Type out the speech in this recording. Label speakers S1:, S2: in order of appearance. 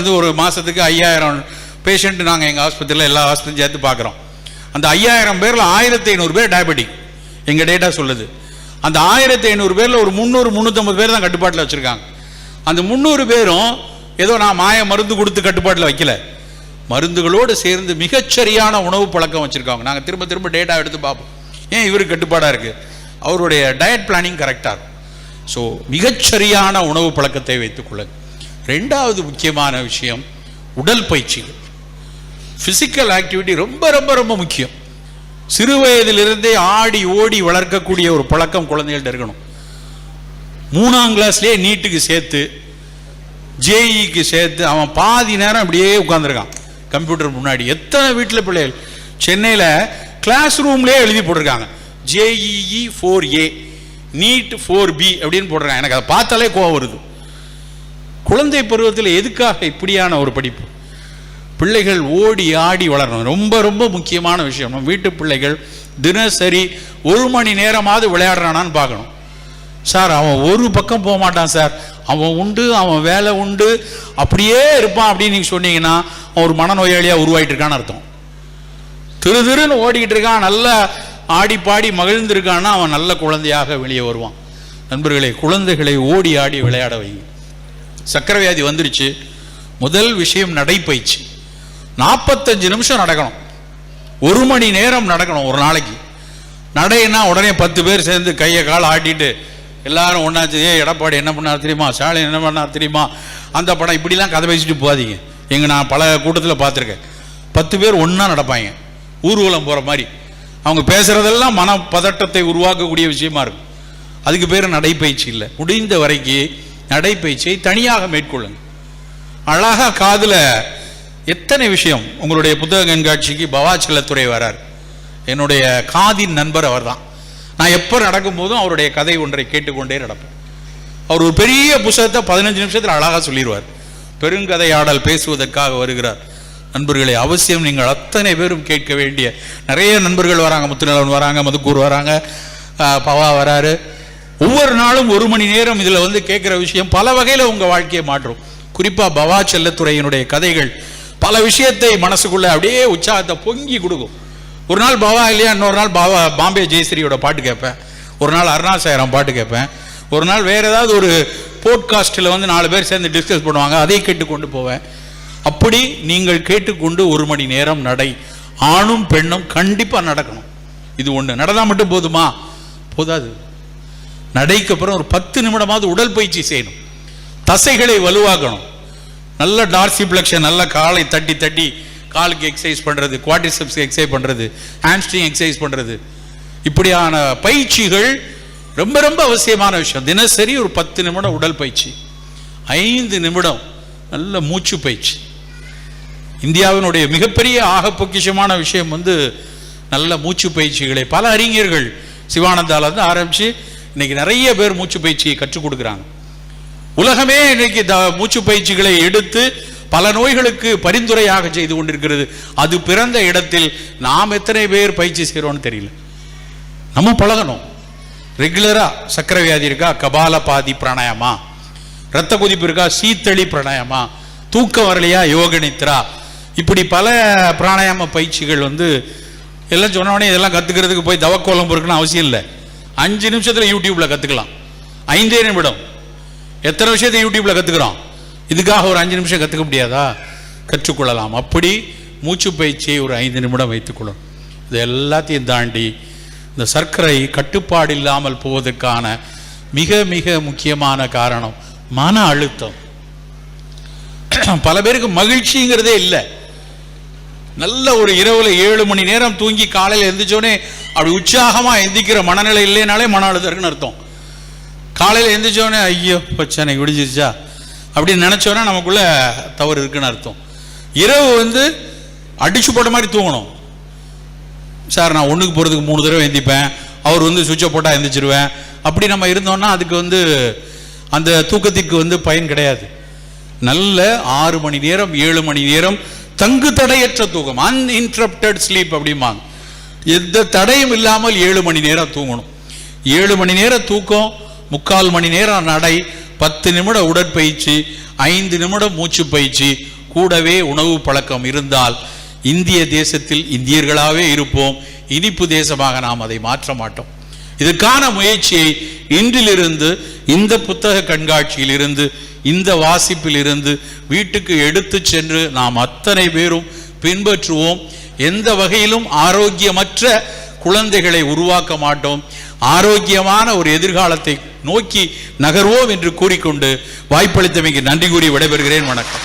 S1: வந்து ஒரு மாதத்துக்கு 5000 பேஷண்ட் நாங்கள் எங்கள் ஆஸ்பத்திரியில் எல்லா ஹாஸ்பிட்டலும் சேர்த்து பார்க்குறோம். அந்த 5000 பேரில் 1500 பேர் டயபெட்டிக் எங்கள் டேட்டா சொல்லுது. அந்த 1500 பேரில் ஒரு 300-350 பேர் தான் கட்டுப்பாட்டில் வச்சுருக்காங்க. அந்த 300 பேரும் ஏதோ நான் மாய மருந்து கொடுத்து கட்டுப்பாட்டில் வைக்கல, மருந்துகளோடு சேர்ந்து மிகச்சரியான உணவு பழக்கம் வச்சுருக்காங்க. நாங்கள் திரும்ப திரும்ப டேட்டா எடுத்து பார்ப்போம், ஏன் இவருக்கு கட்டுப்பாடாக இருக்குது, அவருடைய டயட் பிளானிங் கரெக்டாக இருக்கும். ஸோ மிகச்சரியான உணவு பழக்கத்தை வைத்துக்கொள்ளுங்க. ரெண்டாவது முக்கியமான விஷயம் உடல் பயிற்சிகள். ஃபிசிக்கல் ஆக்டிவிட்டி ரொம்ப ரொம்ப ரொம்ப முக்கியம். சிறு வயதிலிருந்தே ஆடி ஓடி வளர்க்கக்கூடிய ஒரு பழக்கம் குழந்தைகள்ட்ட இருக்கணும். 3ஆம் கிளாஸ்லேயே நீட்டுக்கு சேர்த்து ஜேஇக்கு சேர்த்து அவன் பாதி நேரம் அப்படியே உட்காந்துருக்கான் கம்ப்யூட்டர் முன்னாடி. எத்தனை வீட்டில் பிள்ளைகள் சென்னையில் கிளாஸ் ரூம்லேயே எழுதி போட்டிருக்காங்க JEE 4A நீட் 4B அப்படின்னு போட்டிருக்காங்க. எனக்கு அதை பார்த்தாலே கோவம் வருது. குழந்தை பருவத்தில் எதுக்காக இப்படியான ஒரு படிப்பு? பிள்ளைகள் ஓடி ஆடி வளரணும், ரொம்ப ரொம்ப முக்கியமான விஷயம். நம்ம வீட்டு பிள்ளைகள் தினசரி 1 மணி நேரமாவது விளையாடுறானான்னு பார்க்கணும். சார் அவன் ஒரு பக்கம் போக மாட்டான் சார், அவன் உண்டு, அவன் வேலை உண்டு, அப்படியே இருப்பான் அப்படின்னு நீங்கள் சொன்னீங்கன்னா அவன் ஒரு மனநோயாளியாக உருவாயிட்டு இருக்கான்னு அர்த்தம். திருன்னு ஓடிக்கிட்டு இருக்கான், நல்லா ஆடி பாடி மகிழ்ந்திருக்கான்னா அவன் நல்ல குழந்தையாக வெளியே வருவான். நண்பர்களே, குழந்தைகளை ஓடி ஆடி விளையாட வைங்க. சக்கரை வியாதி வந்துருச்சு, முதல் விஷயம் நடைப்பயிற்சி. 45 நிமிஷம் நடக்கணும், 1 மணி நேரம் நடக்கணும் ஒரு நாளைக்கு. நடைன்னா உடனே 10 பேர் சேர்ந்து கையை கால் ஆட்டிட்டு எல்லாரும் ஒன்றாச்சு, எடப்பாடி என்ன பண்ணார் தெரியுமா, ஸ்டாலின் என்ன பண்ணார் தெரியுமா, அந்த படம், இப்படிலாம் கதை பேசிட்டு போகாதீங்க. நான் பல கூட்டத்தில் பார்த்துருக்கேன், 10 பேர் ஒன்றா நடப்பாங்க ஊர்வலம் போகிற மாதிரி. அவங்க பேசுகிறதெல்லாம் மன பதட்டத்தை உருவாக்கக்கூடிய விஷயமா இருக்கும். அதுக்கு பேர் நடைப்பயிற்சி இல்லை. முடிந்த வரைக்கும் நடைப்பயிற்சியை தனியாக மேற்கொள்ளுங்க. அழகாக காதில் எத்தனை விஷயம். உங்களுடைய புத்தக கண்காட்சிக்கு பவாச்சலத்துறை வரார், என்னுடைய காதின் நண்பர் அவர் தான். நான் எப்போ நடக்கும்போதும் அவருடைய கதை ஒன்றை கேட்டுக்கொண்டே நடப்பேன். அவர் ஒரு பெரிய புத்தகத்தை 15 நிமிஷத்தில் அழகாக சொல்லிடுவார். பெருங்கதையாடல் பேசுவதற்காக வருகிறார். நண்பர்களை அவசியம் நீங்கள் அத்தனை பேரும் கேட்க வேண்டிய, நிறைய நண்பர்கள் வராங்க, முத்துநலன் வராங்க, மதுக்கூர் வராங்க, பவா வராரு. ஒவ்வொரு நாளும் 1 மணி நேரம் இதில் வந்து கேட்குற விஷயம் பல வகையில் உங்கள் வாழ்க்கையை மாற்றும். குறிப்பாக பவா செல்லத்துறையினுடைய கதைகள் பல விஷயத்தை மனசுக்குள்ளே அப்படியே உற்சாகத்தை பொங்கி கொடுக்கும். ஒரு நாள் பவா இல்லையா, இன்னொரு நாள் பாம்பே ஜெயஸ்ரீயோட பாட்டு கேட்பேன், ஒரு நாள் அருணாசாயிரம் பாட்டு கேட்பேன், ஒரு நாள் வேறு ஏதாவது ஒரு போட்காஸ்ட்டில் வந்து 4 பேர் சேர்ந்து டிஸ்கஸ் பண்ணுவாங்க, அதை கேட்டுக்கொண்டு போவேன். அப்படி நீங்கள் கேட்டுக்கொண்டு 1 மணி நேரம் நடை. ஆணும் பெண்ணும் கண்டிப்பாக நடக்கணும். இது ஒன்று நடந்தால் மட்டும் போதுமா? போதாது. நடைக்கு அப்புறம் ஒரு 10 நிமிடமாவது உடல் பயிற்சி செய்யணும். தசைகளை வலுவாக்கணும். நல்ல டார்சிப்ளெக்ஷன், நல்ல காலை தட்டி தட்டி காலுக்கு எக்ஸசைஸ் பண்ணுறது, குவாட்ரிசெப்ஸ்க்கு எக்ஸசைஸ் பண்ணுறது, ஹாம்ஸ்ட்ரிங் எக்ஸசைஸ் பண்ணுறது, இப்படியான பயிற்சிகள் ரொம்ப ரொம்ப அவசியமான விஷயம். தினசரி ஒரு 10 நிமிடம் உடல் பயிற்சி, 5 நிமிடம் நல்ல மூச்சு பயிற்சி. இந்தியாவினுடைய மிகப்பெரிய ஆக பொக்கிஷமான விஷயம் வந்து நல்ல மூச்சு பயிற்சிகளை பல அறிஞர்கள் சிவானந்தால ஆரம்பித்து இன்னைக்கு நிறைய பேர் மூச்சு பயிற்சியை கற்றுக் கொடுக்குறாங்க. உலகமே இன்னைக்கு மூச்சு பயிற்சிகளை எடுத்து பல நோய்களுக்கு பரிந்துரையாக செய்து கொண்டிருக்கிறது. அது பிறந்த இடத்தில் நாம் எத்தனை பேர் பயிற்சி செய்கிறோம்னு தெரியல. நம்ம பழகணும். ரெகுலரா சக்கரை வியாதி இருக்கா, கபால பாதி பிராணாயாமா, ரத்த கொதிப்பு இருக்கா, சீத்தளி பிராணாயாமா, தூக்கம் வரலையா, யோக நித்ரா, இப்படி பல பிராணாயாம பயிற்சிகள் வந்து எல்லாம் சொன்னோடனே இதெல்லாம் கற்றுக்கிறதுக்கு போய் தவக்கோலம் பொறுக்கணும் அவசியம் இல்லை. 5 நிமிஷத்தில் யூடியூப்ல கற்றுக்கலாம். 5 நிமிடம். எத்தனை விஷயத்தை யூடியூப்ல கற்றுக்கிறோம், இதுக்காக ஒரு 5 நிமிஷம் கற்றுக்க முடியாதா? கற்றுக்கொள்ளலாம். அப்படி மூச்சு பயிற்சியை ஒரு 5 நிமிடம் வைத்துக்கொள்ளணும். இது எல்லாத்தையும் தாண்டி இந்த சர்க்கரை கட்டுப்பாடு இல்லாமல் போவதற்கான மிக மிக முக்கியமான காரணம் மன அழுத்தம். பல பேருக்கு மகிழ்ச்சிங்கிறதே இல்லை. நல்ல ஒரு இரவுல 7 மணி நேரம் தூங்கி காலையில் எந்திரிச்சோடனே அப்படி உற்சாகமா எந்திக்கிற மனநிலை இல்லைனாலே மன அழுத்தம் இருக்குன்னு அர்த்தம். காலையில் எந்திரிச்சோடனே ஐயோ பிரச்சனை விடிஞ்சிருச்சா அப்படின்னு நினைச்சோன்னா நமக்குள்ள தவறு இருக்குன்னு அர்த்தம். இரவு வந்து அடிச்சு போட்ட மாதிரி தூங்கணும். சார் நான் 1க்கு போகிறதுக்கு 3 தடவை எந்திப்பேன், அவர் வந்து சுவிட்சை போட்டால் எந்திரிச்சிருவேன், அப்படி நம்ம இருந்தோம்னா அதுக்கு வந்து அந்த தூக்கத்திற்கு வந்து பயன் கிடையாது. நல்ல 6 மணி நேரம் 7 மணி நேரம் தங்கு தடையற்ற தூக்கம், அன்இன்டரப்டட் ஸ்லீப் அப்படிம்பாங்க. எந்த தடையும் இல்லாமல் 7 மணி நேரம் தூங்கணும். 7 மணி நேரம் தூக்கம், 3/4 மணி நேரம் நடை, 10 நிமிட உடற்பயிற்சி, 5 நிமிடம் மூச்சு பயிற்சி, கூடவே உணவு பழக்கம் இருந்தால் இந்திய தேசத்தில் இந்தியர்களாகவே இருப்போம். இனிப்பு தேசமாக நாம் அதை மாற்ற மாட்டோம். இதற்கான முயற்சியை இன்றிலிருந்து இந்த புத்தக கண்காட்சியில் இருந்து, இந்த வாசிப்பில் இருந்து வீட்டுக்கு எடுத்து சென்று நாம் அத்தனை பேரும் பின்பற்றுவோம். எந்த வகையிலும் ஆரோக்கியமற்ற குழந்தைகளை உருவாக்க மாட்டோம். ஆரோக்கியமான ஒரு எதிர்காலத்தை நோக்கி நகர்வோம் என்று கூறிக்கொண்டு வாய்ப்பளித்தமைக்கு நன்றி கூறி விடைபெறுகிறேன். வணக்கம்.